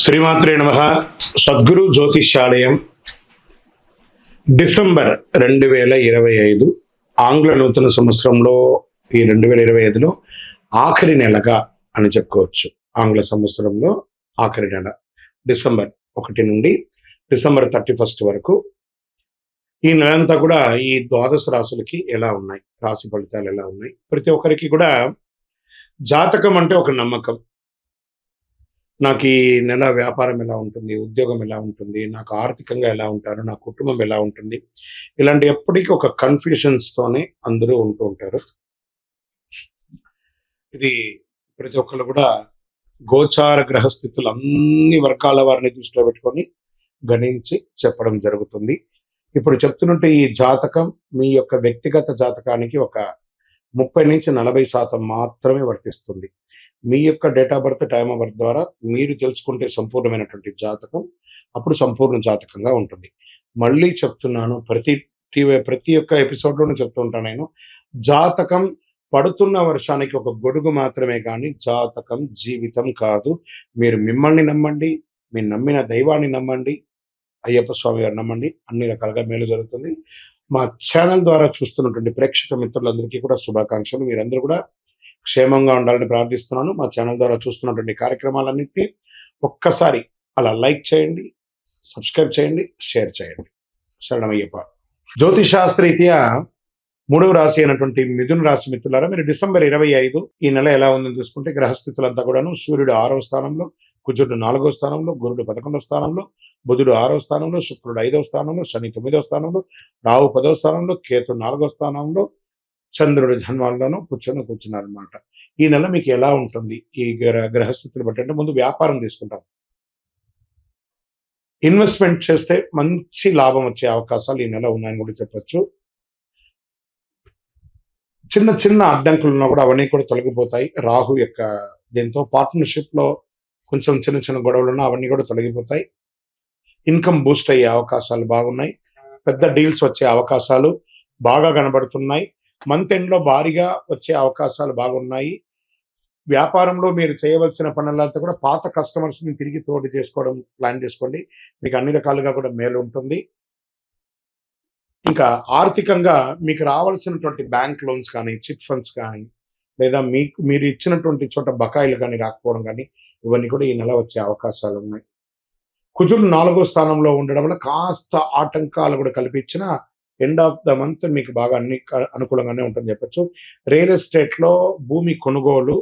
శ్రీమాత్రే నమః. సద్గురు జ్యోతిష్యాలయం డిసెంబర్ 2025 ఆంగ్ల నూతన సంవత్సరంలో ఈ 2025లో ఆఖరి నెలగా అని చెప్పుకోవచ్చు. ఆంగ్ల సంవత్సరంలో ఆఖరి నెల డిసెంబర్ 1 నుండి డిసెంబర్ 31 వరకు ఈ నెలంతా కూడా ఈ ద్వాదశ రాశులకి ఎలా ఉన్నాయి, రాశి ఫలితాలు ఎలా ఉన్నాయి, ప్రతి ఒక్కరికి కూడా జాతకం అంటే ఒక నమ్మకం. నాకు ఈ నెల వ్యాపారం ఎలా ఉంటుంది, ఉద్యోగం ఎలా ఉంటుంది, నాకు ఆర్థికంగా ఎలా ఉంటారు, నా కుటుంబం ఎలా ఉంటుంది, ఇలాంటి ఎప్పటికీ ఒక కన్ఫ్యూషన్స్తోనే అందరూ ఉంటూ ఉంటారు. ఇది ప్రతి ఒక్కళ్ళు కూడా గోచార గ్రహస్థితులు అన్ని వర్గాల వారిని దృష్టిలో పెట్టుకొని గణించి చెప్పడం జరుగుతుంది. ఇప్పుడు చెప్తున్నట్టు ఈ జాతకం మీ యొక్క వ్యక్తిగత జాతకానికి ఒక 30-40% మాత్రమే వర్తిస్తుంది. మీ యొక్క date of birth, time of birth ద్వారా మీరు తెలుసుకుంటే సంపూర్ణమైనటువంటి జాతకం అప్పుడు సంపూర్ణ జాతకంగా ఉంటుంది. మళ్ళీ చెప్తున్నాను, ప్రతి ఒక్క ఎపిసోడ్లోనూ చెప్తూ ఉంటాను నేను, జాతకం పడుతున్న వర్షానికి ఒక గొడుగు మాత్రమే కానీ జాతకం జీవితం కాదు. మీరు మిమ్మల్ని నమ్మండి, మీరు నమ్మిన దైవాన్ని నమ్మండి, అయ్యప్ప స్వామి గారు నమ్మండి, అన్ని రకాలుగా మేలు జరుగుతుంది. మా ఛానల్ ద్వారా చూస్తున్నటువంటి ప్రేక్షక మిత్రులందరికీ కూడా శుభాకాంక్షలు. మీరందరూ కూడా క్షేమంగా ఉండాలని ప్రార్థిస్తున్నాను. మా ఛానల్ ద్వారా చూస్తున్నటువంటి కార్యక్రమాలన్నింటినీ ఒక్కసారి అలా లైక్ చేయండి, సబ్స్క్రైబ్ చేయండి, షేర్ చేయండి. శరణమయ్యప్ప. జ్యోతిషాస్త్రరీత్యా 3వ రాశి అయినటువంటి మిథున రాశి మిత్రులారా, మీరు డిసెంబర్ 25 ఈ నెల ఎలా ఉందని చూసుకుంటే గ్రహస్థితులంతా కూడాను సూర్యుడు 6వ స్థానంలో, కుజుడు 4వ స్థానంలో, గురుడు 11వ స్థానంలో, బుధుడు 6వ స్థానంలో, శుక్రుడు 5వ స్థానంలో, శని 9వ స్థానంలో, రాహు 10వ స్థానంలో, కేతు 4వ స్థానంలో, చంద్రుడి జన్మాల్లోనూ కూర్చున్నారు అనమాట. ఈ నెల మీకు ఎలా ఉంటుంది ఈ గ్రహస్థితులు బట్టి అంటే, ముందు వ్యాపారం తీసుకుంటాం. ఇన్వెస్ట్మెంట్ చేస్తే మంచి లాభం వచ్చే అవకాశాలు ఈ నెల ఉన్నాయని కూడా చెప్పొచ్చు. చిన్న చిన్న అడ్డంకులు ఉన్నా కూడా అవన్నీ కూడా తొలగిపోతాయి. రాహు యొక్క దీంతో పార్ట్నర్షిప్ లో కొంచెం చిన్న చిన్న గొడవలు ఉన్నా అవన్నీ కూడా తొలగిపోతాయి. ఇన్కమ్ బూస్ట్ అయ్యే అవకాశాలు బాగున్నాయి. పెద్ద డీల్స్ వచ్చే అవకాశాలు బాగా కనబడుతున్నాయి. మంత్ ఎండ్ లో భారీగా వచ్చే అవకాశాలు బాగున్నాయి. వ్యాపారంలో మీరు చేయవలసిన పనులంతా కూడా పాత కస్టమర్స్ ని తిరిగి తోడు చేసుకోవడం ప్లాన్ చేసుకోండి. మీకు అన్ని రకాలుగా కూడా మేలు ఉంటుంది. ఇంకా ఆర్థికంగా మీకు రావాల్సినటువంటి బ్యాంక్ లోన్స్ కానీ, చిట్ ఫండ్స్ కానీ, లేదా మీరు ఇచ్చినటువంటి చోట బకాయిలు కానీ రాకపోవడం కానీ, ఇవన్నీ కూడా ఈ నెల వచ్చే అవకాశాలు ఉన్నాయి. కుజుడు 4వ స్థానంలో ఉండడం వల్ల కాస్త ఆటంకాలు కూడా కల్పించిన ఎండ్ ఆఫ్ ద మంత్ మీకు బాగా అన్ని అనుకూలంగానే ఉంటుంది చెప్పొచ్చు. రియల్ ఎస్టేట్ లో భూమి కొనుగోలు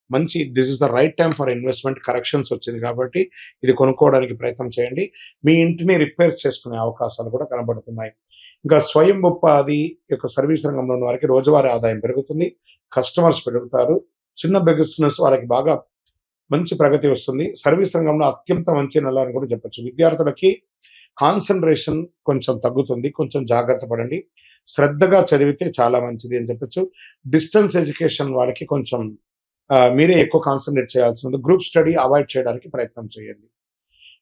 మంచి, this is the right time for investment. Corrections వచ్చింది కాబట్టి ఇది కొనుక్కోవడానికి ప్రయత్నం చేయండి. మీ ఇంటిని రిపేర్ చేసుకునే అవకాశాలు కూడా కనబడుతున్నాయి. ఇంకా స్వయం ఉపాధి యొక్క సర్వీస్ రంగంలో ఉన్న వారికి రోజువారీ ఆదాయం పెరుగుతుంది, కస్టమర్స్ పెరుగుతారు. చిన్న బిజినెస్ వాళ్ళకి బాగా మంచి ప్రగతి వస్తుంది. సర్వీస్ రంగంలో అత్యంత మంచి నెల అని కూడా చెప్పొచ్చు. విద్యార్థులకి కాన్సన్ట్రేషన్ కొంచెం తగ్గుతుంది, కొంచెం జాగ్రత్త పడండి. శ్రద్ధగా చదివితే చాలా మంచిది అని చెప్పొచ్చు. డిస్టెన్స్ ఎడ్యుకేషన్ వాళ్ళకి కొంచెం మీరే ఎక్కువ కాన్సన్ట్రేట్ చేయాల్సి ఉంది. గ్రూప్ స్టడీ అవాయిడ్ చేయడానికి ప్రయత్నం చేయండి.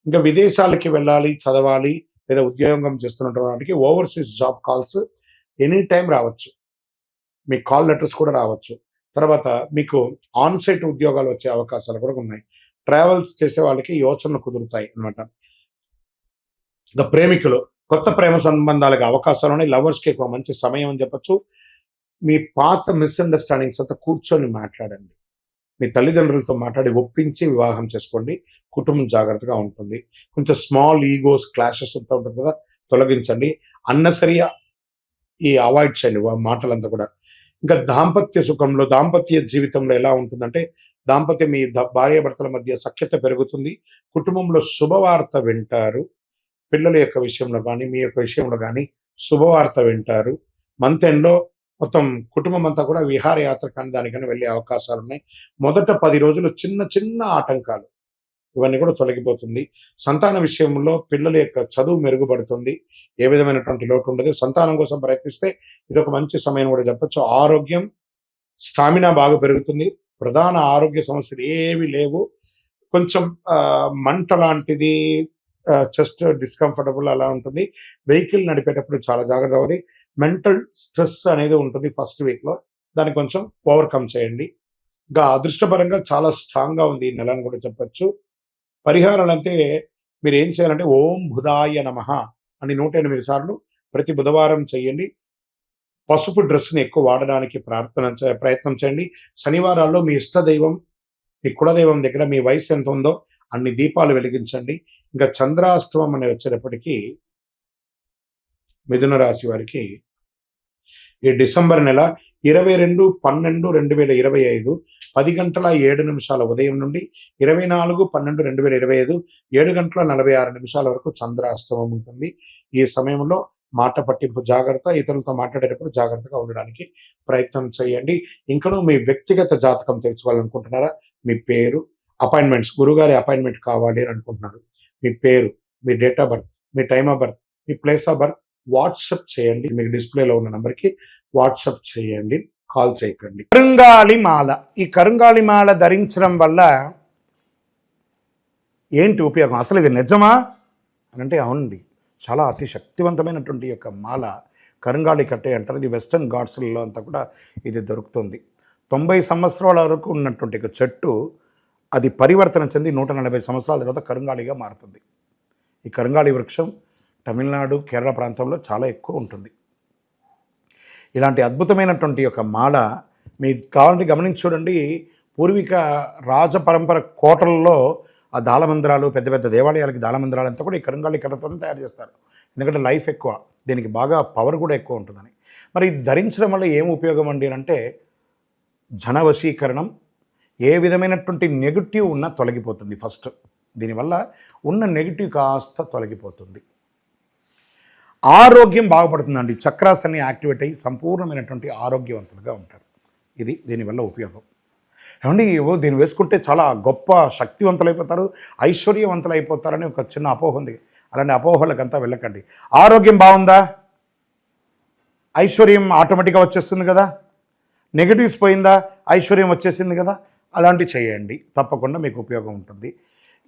ఇంకా విదేశాలకి వెళ్ళాలి, చదవాలి, లేదా ఉద్యోగం చేస్తున్నటువంటి వాటికి overseas job calls any time రావచ్చు. మీ కాల్ లెటర్స్ కూడా రావచ్చు. తర్వాత మీకు ఆన్ సైట్ ఉద్యోగాలు వచ్చే అవకాశాలు కూడా ఉన్నాయి. ట్రావెల్స్ చేసే వాళ్ళకి యోచనలు కుదురుతాయి అన్నమాట. ఇంకా ప్రేమికులు కొత్త ప్రేమ సంబంధాలకు అవకాశాలు ఉన్నాయి. లవర్స్కి ఎక్కువ మంచి సమయం అని చెప్పొచ్చు. మీ పాత మిస్అండర్స్టాండింగ్స్ అంతా కూర్చొని మాట్లాడండి. మీ తల్లిదండ్రులతో మాట్లాడి ఒప్పించి వివాహం చేసుకోండి. కుటుంబం జాగ్రత్తగా ఉంటుంది. కొంచెం స్మాల్ ఈగోస్, క్లాషెస్ అంతా ఉంటుంది కదా, తొలగించండి. అన్నసరి ఈ అవాయిడ్ చేయండి మాటలంతా కూడా. ఇంకా దాంపత్య సుఖంలో, దాంపత్య జీవితంలో ఎలా ఉంటుందంటే, దాంపత్యం మీ భార్యాభర్తల మధ్య సఖ్యత పెరుగుతుంది. కుటుంబంలో శుభవార్త వింటారు. పిల్లల యొక్క విషయంలో కానీ, మీ యొక్క విషయంలో కానీ శుభవార్త వింటారు. మంత్ ఎండ్లో మొత్తం కుటుంబం అంతా కూడా విహారయాత్ర కానీ దానికైనా వెళ్ళే అవకాశాలు ఉన్నాయి. మొదట 10 రోజులు చిన్న చిన్న ఆటంకాలు ఇవన్నీ కూడా తొలగిపోతుంది. సంతాన విషయంలో పిల్లల యొక్క చదువు మెరుగుపడుతుంది. ఏ విధమైనటువంటి లోటు ఉండదు. సంతానం కోసం ప్రయత్నిస్తే ఇది ఒక మంచి సమయం కూడా చెప్పొచ్చు. ఆరోగ్యం, స్టామినా బాగా పెరుగుతుంది. ప్రధాన ఆరోగ్య సమస్యలు ఏవి లేవు. కొంచెం మంట లాంటిది, చెస్ట్ డిస్కంఫర్టబుల్ అలా ఉంటుంది. వెహికల్ నడిపేటప్పుడు చాలా జాగ్రత్త అవ్వాలి. మెంటల్ స్ట్రెస్ అనేది ఉంటుంది ఫస్ట్ వీక్లో, దాన్ని కొంచెం ఓవర్కమ్ చేయండి. ఇంకా అదృష్టపరంగా చాలా స్ట్రాంగ్గా ఉంది ఈ నెల అని కూడా చెప్పొచ్చు. పరిహారాలంటే మీరు ఏం చేయాలంటే ఓం బుధాయ నమః అని 108 సార్లు ప్రతి బుధవారం చేయండి. పసుపు డ్రెస్‌ని ఎక్కువ వాడడానికి ప్రయత్నం చేయండి. శనివారాల్లో మీ ఇష్ట దైవం, మీ కులదైవం దగ్గర మీ వయసు ఎంత ఉందో అన్ని దీపాలు వెలిగించండి. ఇంకా చంద్రాష్టమం అని వచ్చేటప్పటికి మిథున రాశి వారికి ఈ డిసెంబర్ నెల 22/12/2025 10:07 ఉదయం నుండి 24/12/2025 7:46 వరకు చంద్రాష్టమం ఉంటుంది. ఈ సమయంలో మాట పట్టింపు జాగ్రత్త, ఇతరులతో మాట్లాడేటప్పుడు జాగ్రత్తగా ఉండడానికి ప్రయత్నం చేయండి. ఇంకనూ మీ వ్యక్తిగత జాతకం తెలుసుకోవాలనుకుంటున్నారా? మీ పేరు, అపాయింట్మెంట్స్, గురుగారి అపాయింట్మెంట్ కావాలి అని అనుకుంటున్నారు. మీ పేరు, మీ డేట్ ఆఫ్ బర్త్, మీ టైమ్ ఆఫ్ బర్త్, మీ ప్లేస్ ఆఫ్ బర్త్ వాట్సాప్ చేయండి. మీకు డిస్ప్లేలో ఉన్న నంబర్కి వాట్సాప్ చేయండి, కాల్ చేయకండి. కరుంగాళి మాల, ఈ కరుంగాళి మాల ధరించడం వల్ల ఏంటి ఉపయోగం? అసలు ఇది నిజమా అని అంటే అవునండి, చాలా అతి శక్తివంతమైనటువంటి యొక్క మాల కరుంగాళి కట్టే అంటారు. ఇది వెస్టర్న్ ఘాట్స్లలో అంతా కూడా ఇది దొరుకుతుంది. 90 సంవత్సరాల వరకు ఉన్నటువంటి ఒక చెట్టు అది పరివర్తన చెంది 140 సంవత్సరాల తర్వాత కరుంగాళిగా మారుతుంది. ఈ కరుంగాళి వృక్షం తమిళనాడు, కేరళ ప్రాంతంలో చాలా ఎక్కువ ఉంటుంది. ఇలాంటి అద్భుతమైనటువంటి యొక్క మాల మీకు కావాలంటే గమనించి చూడండి. పూర్వీక రాజపరంపర కోటలలో ఆ దాళమందిరాలు, పెద్ద పెద్ద దేవాలయాలకి దాళమందిరాలు అంతా కూడా ఈ కరుంగాళి కర్రతోనే తయారు చేస్తారు. ఎందుకంటే లైఫ్ ఎక్కువ, దీనికి బాగా పవర్ కూడా ఎక్కువ ఉంటుందని. మరి ఇది ధరించడం వల్ల ఏం ఉపయోగం అండి అంటే జన వశీకరణం, ఏ విధమైనటువంటి నెగిటివ్ ఉన్నా తొలగిపోతుంది. ఫస్ట్ దీనివల్ల ఉన్న నెగిటివ్ కాస్త తొలగిపోతుంది. ఆరోగ్యం బాగుపడుతుందండి. చక్రాస్ అన్ని యాక్టివేట్ అయ్యి సంపూర్ణమైనటువంటి ఆరోగ్యవంతులుగా ఉంటారు. ఇది దీనివల్ల ఉపయోగం. ఏమండి దీన్ని వేసుకుంటే చాలా గొప్ప శక్తివంతులైపోతారు, ఐశ్వర్యవంతులైపోతారని ఒక చిన్న అపోహ ఉంది. అలాంటి అపోహలకంతా వెళ్ళకండి. ఆరోగ్యం బాగుందా, ఐశ్వర్యం ఆటోమేటిక్గా వచ్చేస్తుంది కదా. నెగిటివ్స్ పోయిందా, ఐశ్వర్యం వచ్చేసింది కదా. అలాంటివి చేయండి, తప్పకుండా మీకు ఉపయోగం ఉంటుంది.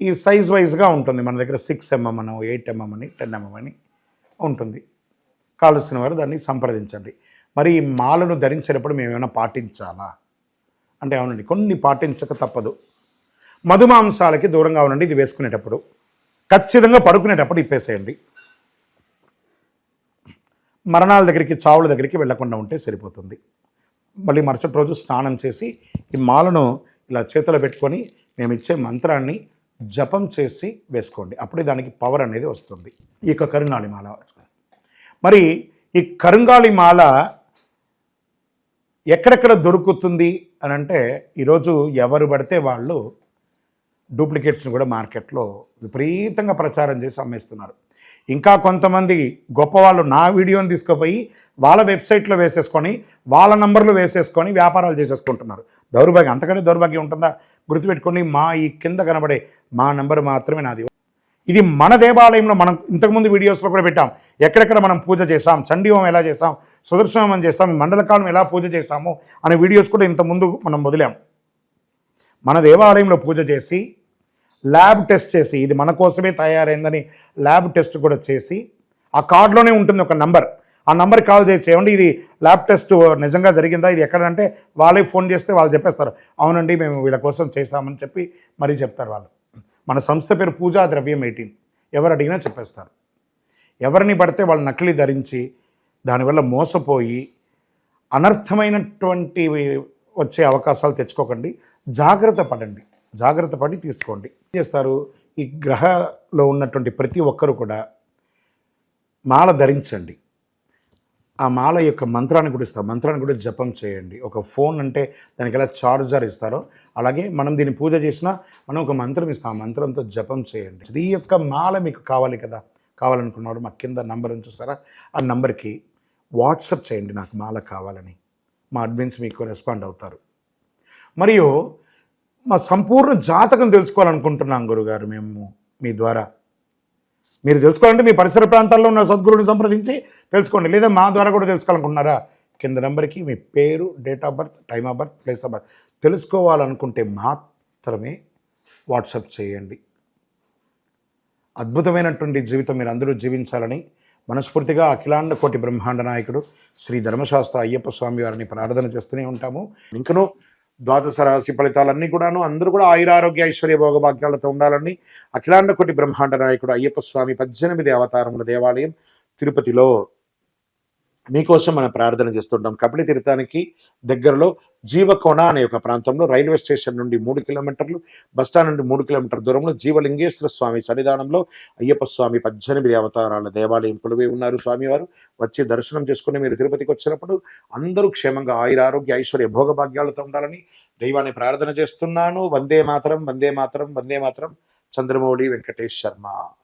ఈ సైజ్ వైజ్గా ఉంటుంది. మన దగ్గర 6 mm అని, 8 mm అని, 10 mm అని ఉంటుంది. కావలసిన వారు దాన్ని సంప్రదించండి. మరి ఈ మాలను ధరించేటప్పుడు మేము ఏమైనా పాటించాలా అంటే అవునండి, కొన్ని పాటించక తప్పదు. మధుమాంసాలకి దూరంగా ఉండండి. ఇది వేసుకునేటప్పుడు ఖచ్చితంగా పడుకునేటప్పుడు ఇప్పేసేయండి. మరణాల దగ్గరికి, చావుల దగ్గరికి వెళ్లకుండా ఉంటే సరిపోతుంది. మళ్ళీ మరుసటి రోజు స్నానం చేసి ఈ మాలను ఇలా చేతిలో పెట్టుకొని మేము ఇచ్చే మంత్రాన్ని జపం చేసి వేసుకోండి. అప్పుడే దానికి పవర్ అనేది వస్తుంది. ఈ యొక్క కరుంగాళి మాల. మరి ఈ కరుంగాళి మాల ఎక్కడెక్కడ దొరుకుతుంది అని అంటే ఈరోజు ఎవరు పడితే వాళ్ళు డూప్లికేట్స్ని కూడా మార్కెట్లో విపరీతంగా ప్రచారం చేసి అమ్మేస్తున్నారు. ఇంకా కొంతమంది గొప్పవాళ్ళు నా వీడియోని తీసుకుపోయి వాళ్ళ వెబ్సైట్లో వేసేసుకొని, వాళ్ళ నంబర్లు వేసేసుకొని వ్యాపారాలు చేసేసుకుంటున్నారు. దౌర్భాగ్యం, అంతకంటే దౌర్భాగ్యం ఉంటుందా? గుర్తుపెట్టుకొని ఈ కింద కనబడే మా నంబర్ మాత్రమే నాది. ఇది మన దేవాలయంలో మనం ఇంతకుముందు వీడియోస్లో కూడా పెట్టాం. ఎక్కడెక్కడ మనం పూజ చేసాం, చండీ హోమం ఎలా చేసాం, సుదర్శన హోమం చేసాం, మండలకాలం ఎలా పూజ చేసాము అనే వీడియోస్ కూడా ఇంతకుముందు మనం వదిలాం. మన దేవాలయంలో పూజ చేసి ల్యాబ్ టెస్ట్ చేసి, ఇది మన కోసమే తయారైందని ల్యాబ్ టెస్ట్ కూడా చేసి, ఆ కార్డులోనే ఉంటుంది ఒక నంబర్. ఆ నంబర్కి కాల్ చేయండి. ఇది ల్యాబ్ టెస్ట్ నిజంగా జరిగిందా, ఇది ఎక్కడంటే వాళ్ళే ఫోన్ చేస్తే వాళ్ళు చెప్పేస్తారు, అవునండి మేము వీళ్ళ కోసం చేశామని చెప్పి మరీ చెప్తారు వాళ్ళు. మన సంస్థ పేరు పూజా ద్రవ్యం 18. ఎవరు అడిగినా చెప్పేస్తారు. ఎవరిని పడితే వాళ్ళు నకిలీ ధరించి దానివల్ల మోసపోయి అనర్థమైనటువంటి వచ్చే అవకాశాలు తెచ్చుకోకండి. జాగ్రత్త పడండి, జాగ్రత్త పడి తీసుకోండి. ఏం చేస్తారు, ఈ గ్రహలో ఉన్నటువంటి ప్రతి ఒక్కరు కూడా మాల ధరించండి. ఆ మాల యొక్క మంత్రాన్ని కూడా ఇస్తాం, మంత్రాన్ని కూడా జపం చేయండి. ఒక ఫోన్ అంటే దానికి ఎలా చార్జర్ ఇస్తారో అలాగే మనం దీన్ని పూజ చేసినా మనం ఒక మంత్రం ఇస్తాం, ఆ మంత్రంతో జపం చేయండి. ఈ యొక్క మాల మీకు కావాలి కదా, కావాలనుకున్నవాడు మా కింద నంబర్ చూస్తారా, ఆ నంబర్కి వాట్సాప్ చేయండి నాకు మాల కావాలని. మా అడ్మిన్స్ మీకు రెస్పాండ్ అవుతారు. మరియు మా సంపూర్ణ జాతకం తెలుసుకోవాలనుకుంటున్నాం గురుగారు మేము మీ ద్వారా. మీరు తెలుసుకోవాలంటే మీ పరిసర ప్రాంతాల్లో ఉన్న సద్గురుని సంప్రదించి తెలుసుకోండి, లేదా మా ద్వారా కూడా తెలుసుకోవాలనుకుంటున్నారా, కింద నెంబర్కి మీ పేరు, date of birth, time of birth, place of birth తెలుసుకోవాలనుకుంటే మాత్రమే వాట్సాప్ చేయండి. అద్భుతమైనటువంటి జీవితం మీరు అందరూ జీవించాలని మనస్ఫూర్తిగా అఖిలాండ కోటి బ్రహ్మాండ నాయకుడు శ్రీ ధర్మశాస్త్ర అయ్యప్ప స్వామి వారిని ప్రార్థన చేస్తూనే ఉంటాము. ఇంకనూ ద్వాదశ రాశి ఫలితాలన్నీ కూడాను అందరూ కూడా ఆయురారోగ్య ఐశ్వర్య భోగభాగ్యాలతో ఉండాలని అఖిలాండ కోటి బ్రహ్మాండ నాయకుడు అయ్యప్ప స్వామి 18 అవతారముల దేవాలయం తిరుపతిలో మీకోసం మనం ప్రార్థన చేస్తుంటాం. కపిలి తీర్థానికి దగ్గరలో జీవకోణ అనే ఒక ప్రాంతంలో రైల్వే స్టేషన్ నుండి 3 కిలోమీటర్లు, బస్టాండ్ నుండి 3 కిలోమీటర్ల దూరంలో జీవలింగేశ్వర స్వామి సన్నిధానంలో అయ్యప్ప స్వామి 18 అవతారాల దేవాలయం కొలువై ఉన్నారు. స్వామివారు వచ్చి దర్శనం చేసుకుని మీరు తిరుపతికి వచ్చినప్పుడు అందరూ క్షేమంగా ఆయురారోగ్య ఐశ్వర్య భోగభాగ్యాలతో ఉండాలని దైవాన్ని ప్రార్థన చేస్తున్నాను. వందే మాతరం, వందే మాతరం, వందే మాతరం. చంద్రమౌళి వెంకటేష్ శర్మ.